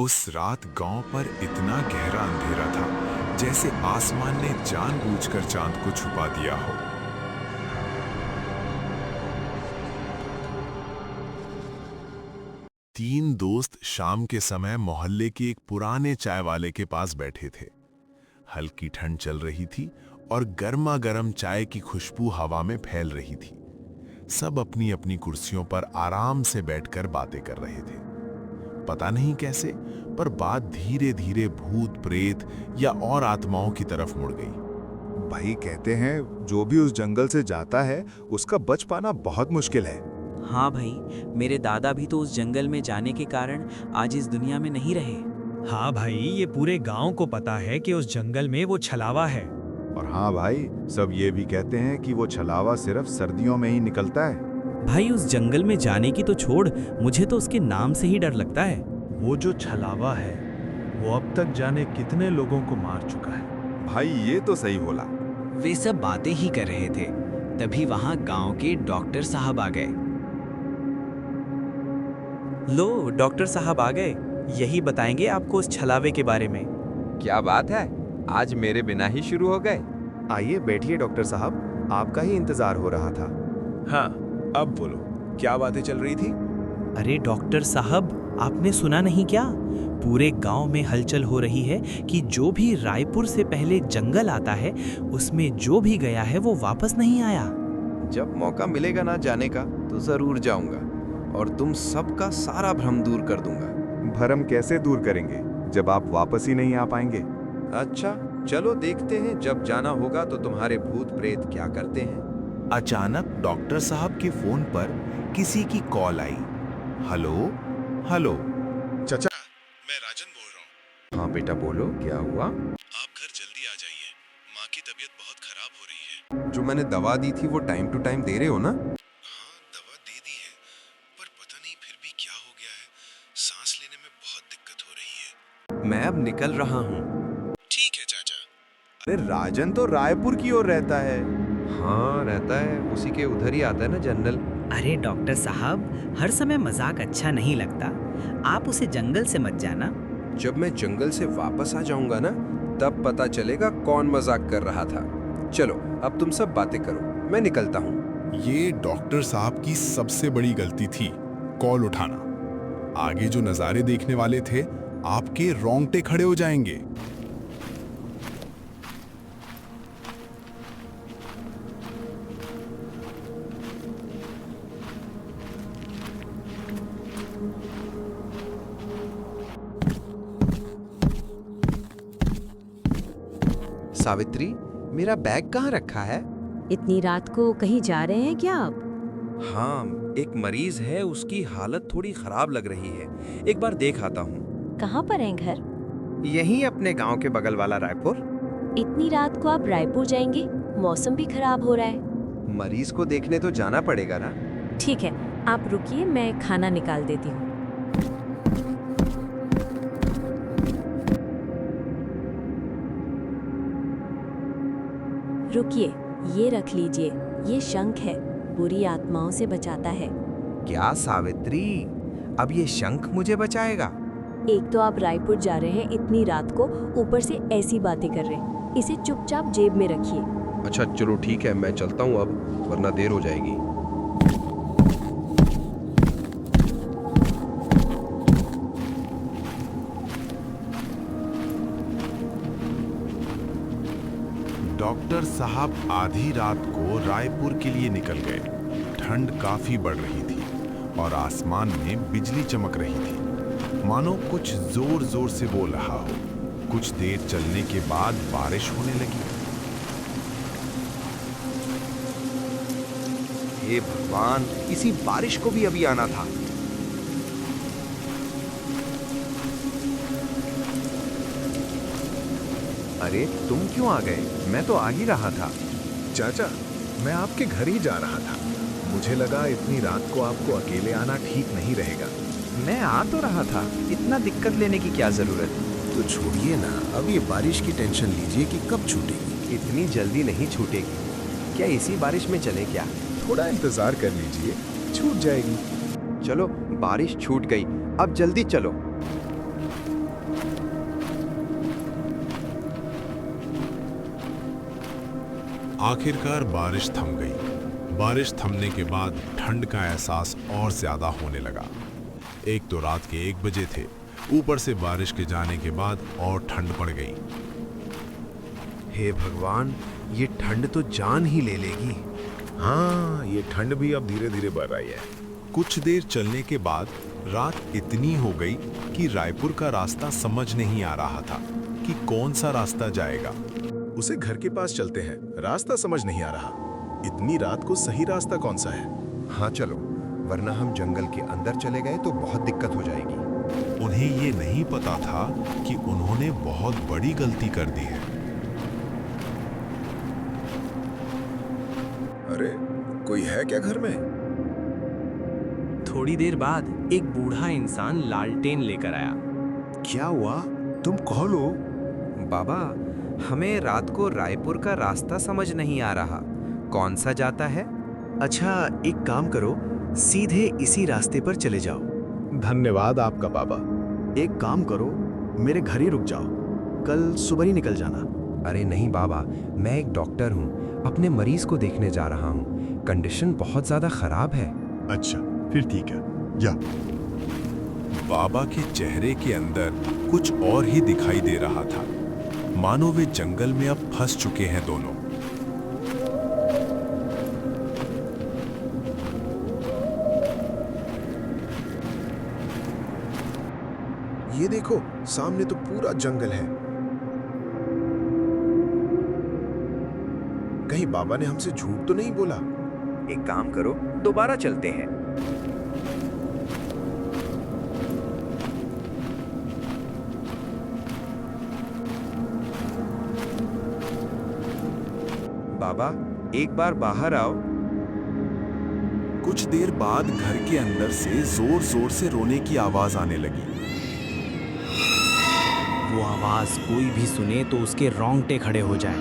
उस रात गांव पर इतना गहरा अंधेरा था जैसे आसमान ने जानबूझकर चांद को छुपा दिया हो। तीन दोस्त शाम के समय मोहल्ले के एक पुराने चाय वाले के पास बैठे थे। हल्की ठंड चल रही थी और गर्मा गर्म चाय की खुशबू हवा में फैल रही थी। सब अपनी अपनी कुर्सियों पर आराम से बैठकर बातें कर रहे थे। पता नहीं कैसे, पर बात धीरे धीरे भूत प्रेत या और आत्माओं की तरफ मुड़ गई। भाई कहते हैं जो भी उस जंगल से जाता है उसका बच पाना बहुत मुश्किल है। हाँ भाई, मेरे दादा भी तो उस जंगल में जाने के कारण आज इस दुनिया में नहीं रहे। हाँ भाई, ये पूरे गांव को पता है कि उस जंगल में वो छलावा है। और हाँ भाई, सब ये भी कहते हैं कि वो छलावा सिर्फ सर्दियों में ही निकलता है। भाई उस जंगल में जाने की तो छोड़, मुझे तो उसके नाम से ही डर लगता है। वो जो छलावा है वो अब तक जाने कितने लोगों को मार चुका है। भाई ये तो सही बोला। वे सब बातें ही कर रहे थे, तभी वहां गांव के डॉक्टर साहब आ गए। लो, डॉक्टर साहब आ गए। यही बताएंगे आपको उस छलावे के बारे में। क्या बात है, आज मेरे बिना ही शुरू हो गए। आइए बैठिए डॉक्टर साहब, आपका ही इंतजार हो रहा था। हाँ, अब बोलो, क्या बातें चल रही थी? अरे डॉक्टर साहब, आपने सुना नहीं क्या? पूरे गांव में हलचल हो रही है कि जो भी रायपुर से पहले जंगल आता है उसमें जो भी गया है वो वापस नहीं आया। जब मौका मिलेगा ना जाने का तो जरूर जाऊंगा और तुम सबका सारा भ्रम दूर कर दूंगा। भरम कैसे दूर करेंगे जब आप वापस ही नहीं आ पाएंगे? अच्छा चलो देखते हैं, जब जाना होगा तो तुम्हारे भूत प्रेत क्या करते हैं। अचानक डॉक्टर साहब के फोन पर किसी की कॉल आई। Hello hello. चाचा, मैं राजन बोल रहा हूँ। हाँ बेटा बोलो, क्या हुआ? आप घर जल्दी आ जाइए, माँ की तबीयत बहुत खराब हो रही है। जो मैंने दवा दी थी वो टाइम टू टाइम दे रहे हो ना? हाँ, दवा दे दी है, पर पता नहीं फिर भी क्या हो गया है, सांस लेने में बहुत दिक्कत हो रही है। मैं अब निकल रहा हूँ। ठीक है चाचा। अरे राजन तो रायपुर की ओर रहता है। हाँ रहता है, उसी के उधर ही आता है ना जनरल। अरे डॉक्टर साहब, हर समय मजाक अच्छा नहीं लगता। आप उसे जंगल से मत जाना। जब मैं जंगल से वापस आ जाऊंगा ना, तब पता चलेगा कौन मजाक कर रहा था। चलो अब तुम सब बातें करो, मैं निकलता हूँ। ये डॉक्टर साहब की सबसे बड़ी गलती थी, कॉल उठाना। आगे जो नज़ारे देखने वाले थे, आपके रोंगटे खड़े हो जाएंगे। सावित्री, मेरा बैग कहाँ रखा है? इतनी रात को कहीं जा रहे हैं क्या आप? हाँ, एक मरीज है, उसकी हालत थोड़ी खराब लग रही है। एक बार देख आता हूँ। कहाँ पर हैं घर? यहीं अपने गांव के बगल वाला रायपुर। इतनी रात को आप रायपुर जाएंगे? मौसम भी खराब हो रहा है। मरीज को देखने तो जाना पड़ेगा ना। ठीक है, आप रुकिए, मैं खाना निकाल देती हूँ। रुकिए, ये रख लीजिए, ये शंख है, बुरी आत्माओं से बचाता है। क्या सावित्री, अब ये शंख मुझे बचाएगा? एक तो आप रायपुर जा रहे हैं इतनी रात को, ऊपर से ऐसी बातें कर रहे हैं। इसे चुपचाप जेब में रखिए। अच्छा चलो ठीक है, मैं चलता हूँ अब, वरना देर हो जाएगी। डॉक्टर साहब आधी रात को रायपुर के लिए निकल गए। ठंड काफी बढ़ रही थी और आसमान में बिजली चमक रही थी, मानो कुछ जोर जोर से बोल रहा हो। कुछ देर चलने के बाद बारिश होने लगी। हे भगवान, इसी बारिश को भी अभी आना था। अरे तुम क्यों आ गए? मैं तो आ ही रहा था। चाचा, मैं आपके घर ही जा रहा था। मुझे लगा इतनी रात को आपको अकेले आना ठीक नहीं रहेगा। मैं आ तो रहा था, इतना दिक्कत लेने की क्या जरूरत? तो छोड़िए ना, अब ये बारिश की टेंशन लीजिए कि कब छूटेगी। इतनी जल्दी नहीं छूटेगी। क्या इसी बारिश में चले क्या? थोड़ा इंतजार कर लीजिए, छूट जाएगी। चलो, बारिश छूट गई, अब जल्दी चलो। आखिरकार बारिश थम गई। बारिश थमने के बाद ठंड का एहसास और ज्यादा होने लगा। एक तो रात के 1 बजे थे, ऊपर से बारिश के जाने के बाद और ठंड पड़ गई। हे भगवान, ये ठंड तो जान ही ले लेगी। हाँ, ये ठंड भी अब धीरे धीरे बढ़ रही है। कुछ देर चलने के बाद रात इतनी हो गई कि रायपुर का रास्ता समझ नहीं आ रहा था कि कौन सा रास्ता जाएगा। उसे घर के पास चलते हैं, रास्ता समझ नहीं आ रहा। इतनी रात को सही रास्ता कौन सा है? हाँ चलो, वरना हम जंगल के अंदर चले गए तो बहुत दिक्कत हो जाएगी। उन्हें ये नहीं पता था कि उन्होंने बहुत बड़ी गलती कर दी है। अरे, कोई है क्या घर में? थोड़ी देर बाद एक बूढ़ा इंसान लालटेन लेकर आया। क्या हुआ? तुम कौन हो? बाबा, हमें रात को रायपुर का रास्ता समझ नहीं आ रहा। कौन सा जाता है? अच्छा, एक काम करो, सीधे इसी रास्ते पर चले जाओ। धन्यवाद आपका बाबा। एक काम करो, मेरे घर ही रुक जाओ, कल सुबह ही निकल जाना। अरे नहीं बाबा, मैं एक डॉक्टर हूँ, अपने मरीज को देखने जा रहा हूँ। कंडीशन बहुत ज्यादा खराब है। अच्छा, फिर ठीक है, जा। बाबा के चेहरे के अंदर कुछ और ही दिखाई दे रहा था, मानो वे जंगल में अब फंस चुके हैं दोनों। ये देखो, सामने तो पूरा जंगल है। कहीं बाबा ने हमसे झूठ तो नहीं बोला? एक काम करो, दोबारा चलते हैं। बाबा, एक बार बाहर आओ। कुछ देर बाद घर के अंदर से जोर जोर से रोने की आवाज आने लगी। वो आवाज कोई भी सुने तो उसके रोंगटे खड़े हो जाएं।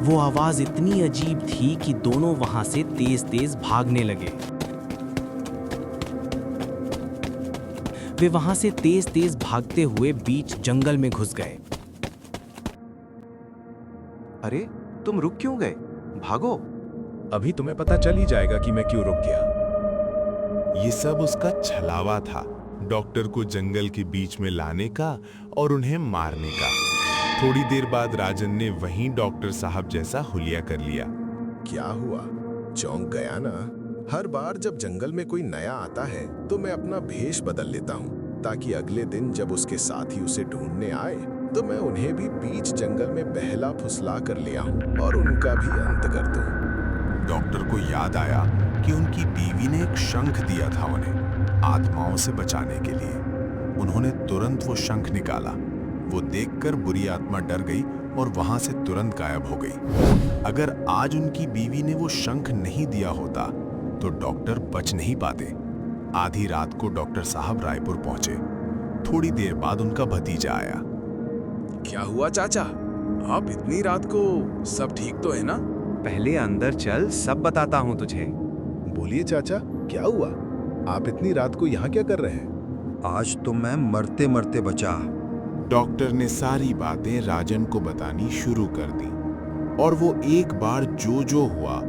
वो आवाज इतनी अजीब थी कि दोनों वहां से तेज तेज भागने लगे। वे वहां से तेज तेज भागते हुए बीच जंगल में घुस गए। अरे, तुम रुक क्यों गए? भागो। अभी तुम्हें पता चल ही जाएगा कि मैं क्यों रुक गया। ये सब उसका छलावा था, डॉक्टर को जंगल के बीच में लाने का और उन्हें मारने का। थोड़ी देर बाद राजन ने वहीं डॉक्टर साहब जैसा हुलिया कर लिया। क्या हुआ? चौंक गया ना? हर बार जब जंगल में कोई नया आता है तो मैं अपना भेष बदल लेता हूँ, ताकि अगले दिन जब उसके साथी उसे ढूंढने आए तो मैं उन्हें भी बीच जंगल में बहला फुसला कर ले आऊं और उनका भी अंत कर दूं। डॉक्टर को याद आया कि उनकी बीवी ने एक शंख दिया था उन्हें आत्माओं से बचाने के लिए। उन्होंने तुरंत वो शंख निकाला। वो देखकर बुरी आत्मा डर गई और वहां से तुरंत गायब हो गई। अगर आज उनकी बीवी ने वो शंख नहीं दिया होता तो डॉक्टर बच नहीं पाते। आधी रात को डॉक्टर साहब रायपुर पहुंचे। थोड़ी देर बाद उनका भतीजा आया। क्या हुआ चाचा? आप इतनी रात को? सब ठीक तो है ना? पहले अंदर चल, सब बताता हूँ तुझे। बोलिए चाचा, क्या हुआ? आप इतनी रात को यहाँ क्या कर रहे हैं? आज तो मैं मरते मरते बचा। डॉक्टर ने सारी बातें राजन को बतानी शुरू कर दी और वो एक बार जो जो हुआ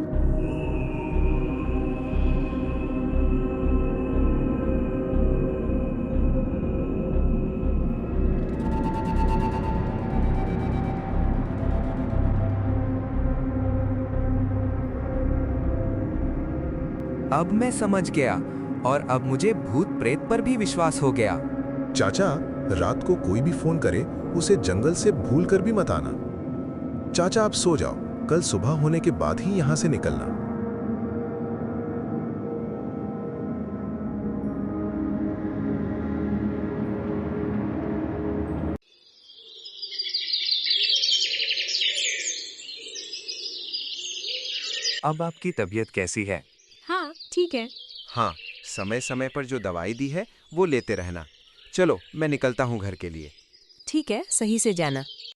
अब मैं समझ गया और अब मुझे भूत प्रेत पर भी विश्वास हो गया। चाचा, रात को कोई भी फोन करे उसे जंगल से भूल कर भी मत आना। चाचा, आप सो जाओ, कल सुबह होने के बाद ही यहां से निकलना। अब आपकी तबीयत कैसी है? हाँ, ठीक है। हाँ, समय समय पर जो दवाई दी है वो लेते रहना। चलो, मैं निकलता हूँ घर के लिए। ठीक है, सही से जाना।